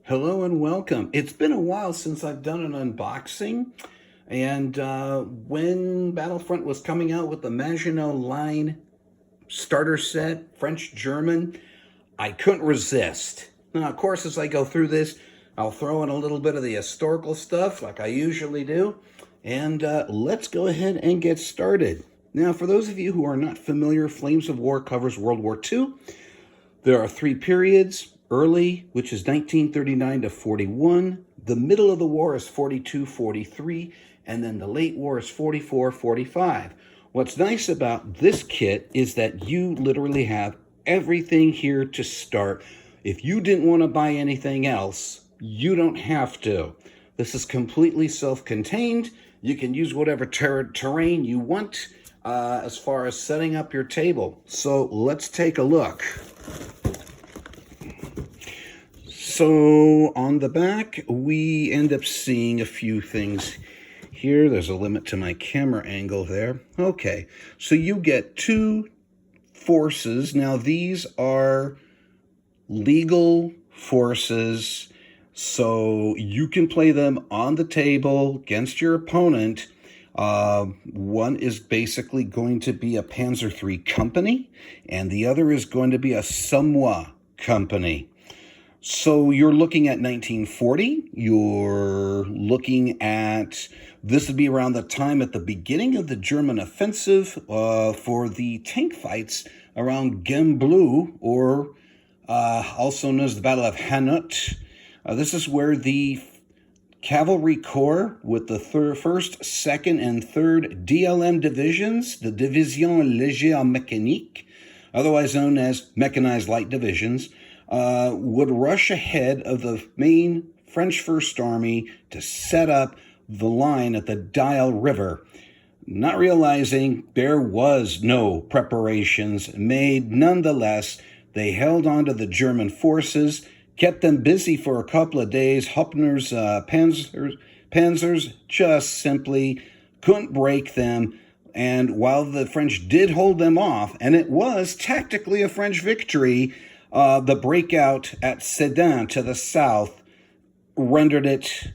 Hello and welcome. It's been a while since I've done an unboxing, and when Battlefront was coming out with the Maginot Line starter set, French German, I couldn't resist. Now, of course, as I go through this, I'll throw in a little bit of the historical stuff like I usually do, and let's go ahead and get started. Now, for those of you who are not familiar, Flames of War covers World War II. There are three periods. Early, which is 1939 to 41. The middle of the war is 42, 43. And then the late war is 44, 45. What's nice about this kit is that you literally have everything here to start. If you didn't want to buy anything else, you don't have to. This is completely self-contained. You can use whatever terrain you want as far as setting up your table. So let's take a look. So on the back, we end up seeing a few things here. There's a limit to my camera angle there. Okay, so you get two forces. Now these are legal forces, so you can play them on the table against your opponent. One is basically going to be a Panzer III company, and the other is going to be a Somme company. So you're looking at 1940, you're looking at, this would be around the time at the beginning of the German offensive for the tank fights around Gembloux, or also known as the Battle of Hanot. This is where the Cavalry Corps with the 1st, 2nd, and 3rd DLM divisions, the Division Légère Mécanique, otherwise known as Mechanized Light Divisions, would rush ahead of the main French First Army to set up the line at the Dial River, not realizing there was no preparations made. Nonetheless, they held on to the German forces, kept them busy for a couple of days. Hoppner's panzers just simply couldn't break them. And while the French did hold them off, and it was tactically a French victory, the breakout at Sedan to the south rendered it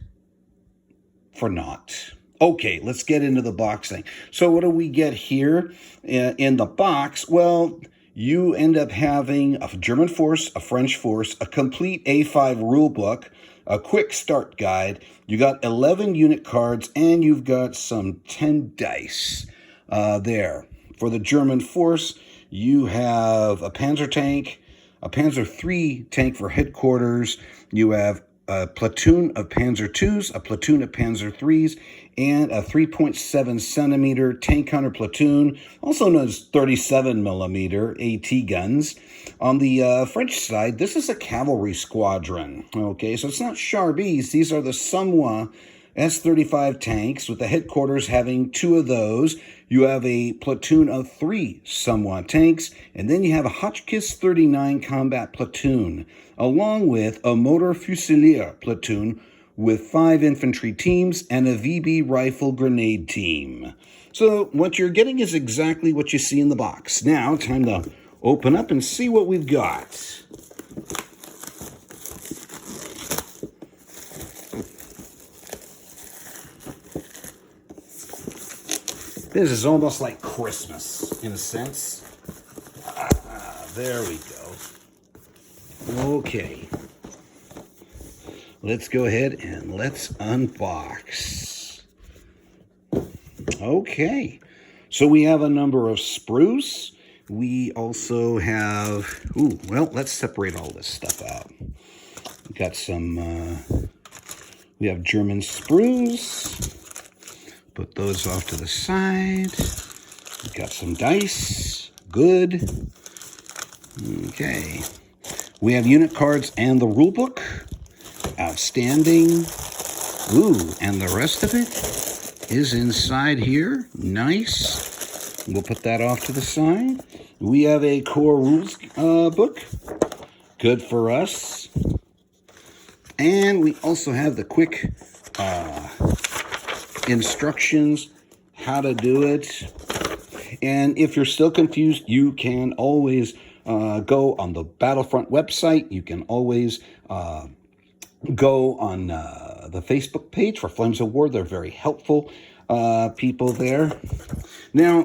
for naught. Okay, let's get into the boxing. So what do we get here in the box? Well, you end up having a German force, a French force, a complete A5 rule book, a quick start guide. You got 11 unit cards, and you've got some 10 dice there. For the German force, you have a Panzer tank, a Panzer III tank for headquarters. You have a platoon of Panzer IIs, a platoon of Panzer IIIs, and a 3.7 centimeter tank hunter platoon, also known as 37 millimeter AT guns. On the French side, this is a cavalry squadron. Okay, so it's not Charbis. These are the Somme S-35 tanks, with the headquarters having two of those. You have a platoon of 3 Somme tanks, and then you have a Hotchkiss 39 combat platoon, along with a motor fusilier platoon with 5 infantry teams and a VB rifle grenade team. So what you're getting is exactly what you see in the box. Now, time to open up and see what we've got. This is almost like Christmas, in a sense. There we go. Okay. Let's go ahead and let's unbox. Okay. So we have a number of spruce. We also have, let's separate all this stuff out. We've got some, we have German spruce. Put those off to the side. We've got some dice. Good. Okay. We have unit cards and the rule book. Outstanding. Ooh, and the rest of it is inside here. Nice. We'll put that off to the side. We have a core rules book. Good for us. And we also have the quick instructions, how to do it. And if you're still confused, you can always go on the Battlefront website. You can always go on the Facebook page for Flames of War. They're very helpful people there. Now,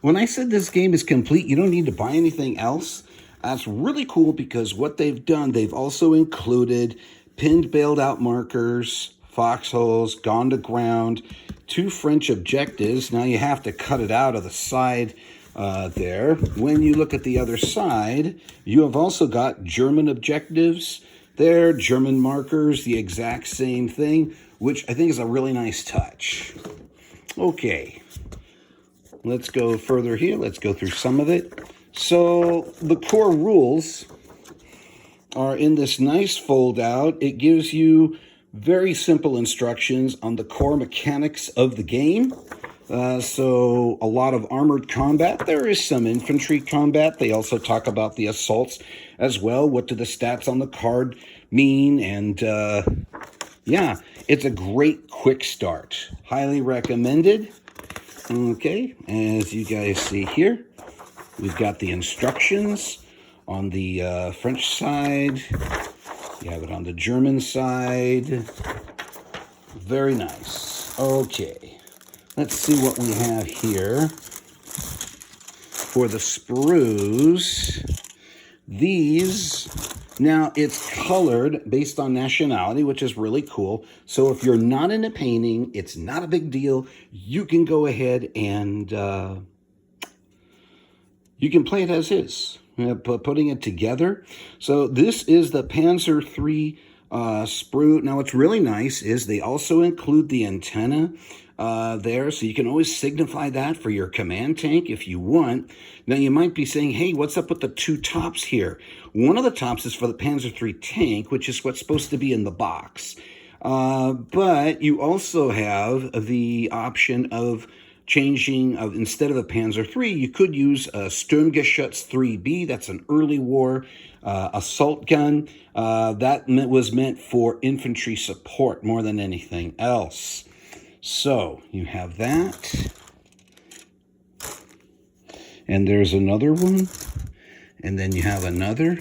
when I said this game is complete, you don't need to buy anything else. That's really cool because what they've done, they've also included pinned, bailed out markers, foxholes, gone to ground, 2 French objectives. Now you have to cut it out of the side there. When you look at the other side, you have also got German objectives there, German markers, the exact same thing, which I think is a really nice touch. Okay, let's go further here. Let's go through some of it. So the core rules are in this nice fold out. It gives you very simple instructions on the core mechanics of the game. So a lot of armored combat. There is some infantry combat. They also talk about the assaults as well. What do the stats on the card mean? And yeah, it's a great quick start. Highly recommended. Okay, as you guys see here, we've got the instructions on the French side. You have it on the German side. Very nice. Okay, let's see what we have here. For the sprues, these, now it's colored based on nationality, which is really cool. So if you're not into painting, it's not a big deal. You can go ahead and you can play it as is, putting it together. So this is the Panzer III sprue. Now what's really nice is they also include the antenna there, so you can always signify that for your command tank if you want. Now you might be saying, hey, what's up with the 2 tops here? One of the tops is for the Panzer III tank, which is what's supposed to be in the box. But you also have the option of changing, instead of a Panzer III, you could use a Sturmgeschütz 3B. That's an early war assault gun. That was meant for infantry support more than anything else. So you have that. And there's another one. And then you have another.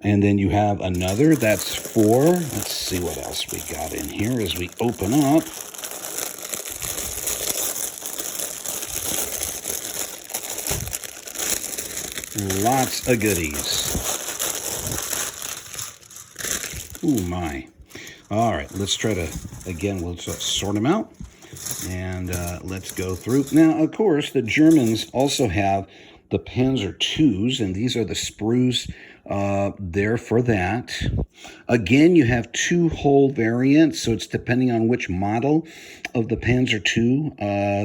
And then you have another. That's 4. Let's see what else we got in here as we open up. Lots of goodies. Ooh, my. All right, let's try to, again, we'll sort them out. And let's go through. Now, of course, the Germans also have the Panzer IIs, and these are the sprues there for that. Again, you have 2 hull variants, so it's depending on which model of the Panzer II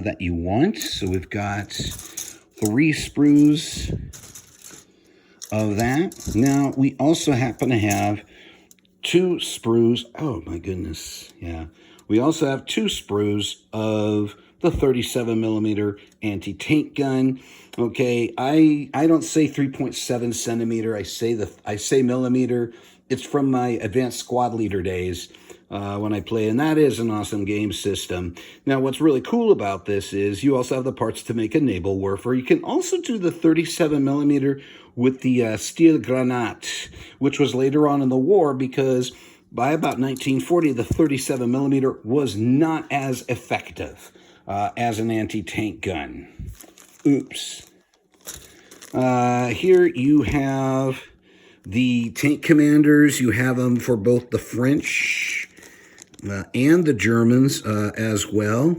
that you want. So we've got 3 sprues of that. Now, we also happen to have 2 sprues. Oh, my goodness. Yeah. We also have 2 sprues of the 37 millimeter anti-tank gun. Okay, I don't say 3.7 centimeter. I say millimeter. It's from my advanced squad leader days when I play, and that is an awesome game system. Now, what's really cool about this is you also have the parts to make a naval warfare. You can also do the 37 millimeter with the steel granat, which was later on in the war because by about 1940, the 37 millimeter was not as effective as an anti-tank gun. Oops. Here you have the tank commanders. You have them for both the French and the Germans as well.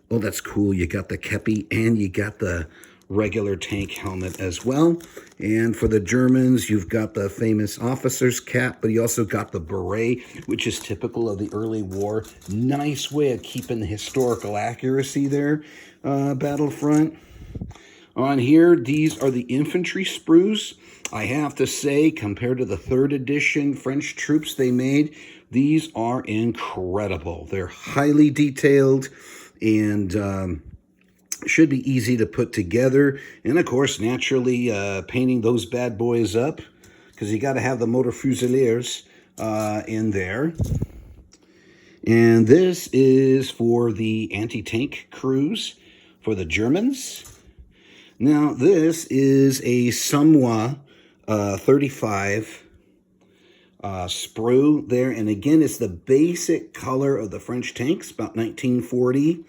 Oh, that's cool. You got the kepi and you got the regular tank helmet as well. And for the Germans, you've got the famous officer's cap, but you also got the beret, which is typical of the early war. Nice way of keeping the historical accuracy there, Battlefront. On here, these are the infantry sprues. I have to say, compared to the 3rd edition French troops they made, these are incredible. They're highly detailed and should be easy to put together. And of course, naturally, painting those bad boys up, because you got to have the motor fusiliers in there. And this is for the anti-tank crews for the Germans. Now, this is a Somwa 35 sprue there. And again, it's the basic color of the French tanks, about 1940.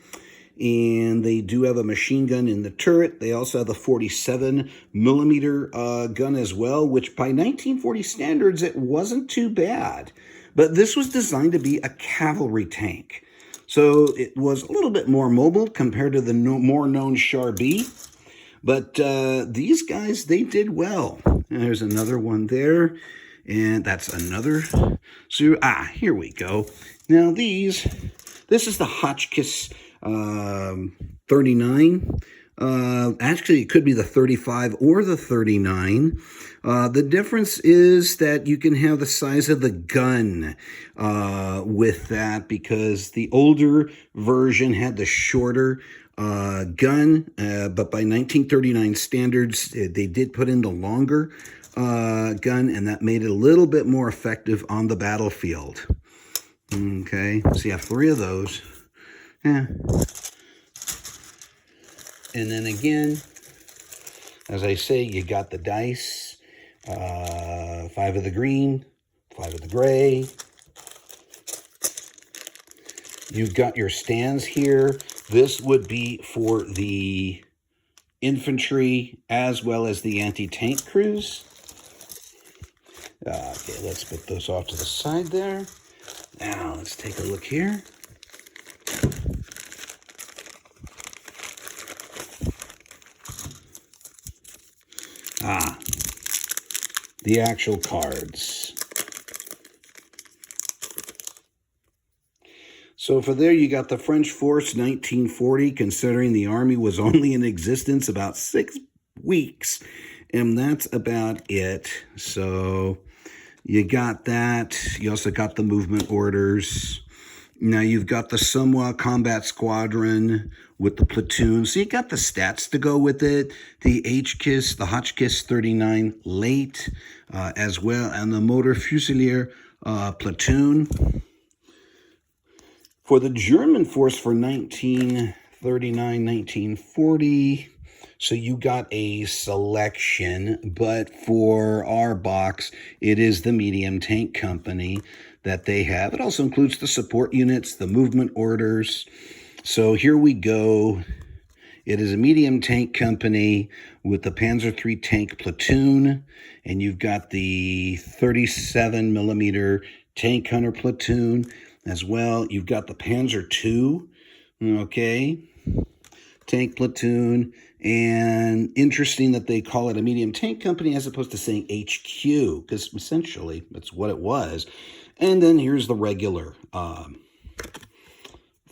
And they do have a machine gun in the turret. They also have a 47 millimeter gun as well, which by 1940 standards, it wasn't too bad. But this was designed to be a cavalry tank. So it was a little bit more mobile compared to the more known Char B. But these guys, they did well. And there's another one there. And that's another. So, here we go. Now this is the Hotchkiss 39. Actually, it could be the 35 or the 39. The difference is that you can have the size of the gun with that, because the older version had the shorter gun, but by 1939 standards, they did put in the longer gun, and that made it a little bit more effective on the battlefield. Okay, so you have 3 of those. Yeah. And then again, as I say, you got the dice, 5 of the green, 5 of the gray. You've got your stands here. This would be for the infantry as well as the anti-tank crews. Okay, let's put those off to the side there. Now, let's take a look here. The actual cards. So for there, you got the French Force 1940, considering the army was only in existence about 6 weeks. And that's about it. So you got that. You also got the movement orders. Now you've got the Somme Combat Squadron with the platoon. So you got the stats to go with it. The Hotchkiss 39 late as well. And the Motor Fusilier platoon. For the German force for 1939, 1940, so you got a selection, but for our box, it is the medium tank company that they have. It also includes the support units, the movement orders. So here we go. It is a medium tank company with the Panzer III tank platoon, and you've got the 37 millimeter tank hunter platoon as well. You've got the Panzer II, okay, tank platoon. And interesting that they call it a medium tank company as opposed to saying HQ, because essentially that's what it was. And then here's the regular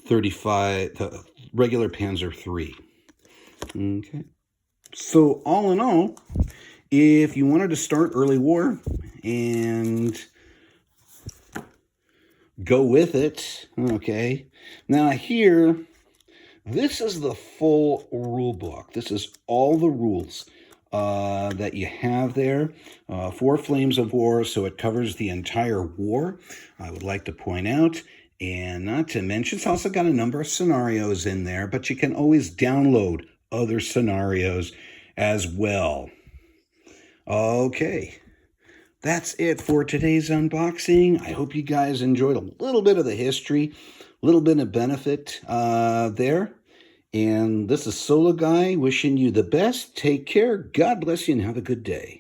35, the regular Panzer III. Okay. So all in all, if you wanted to start early war and go with it, okay. Now here, this is the full rule book. This is all the rules that you have there for Flames of War, so it covers the entire war, I would like to point out. And not to mention, it's also got a number of scenarios in there, but you can always download other scenarios as well. Okay. That's it for today's unboxing. I hope you guys enjoyed a little bit of the history, a little bit of benefit there. And this is Solo Guy wishing you the best. Take care. God bless you and have a good day.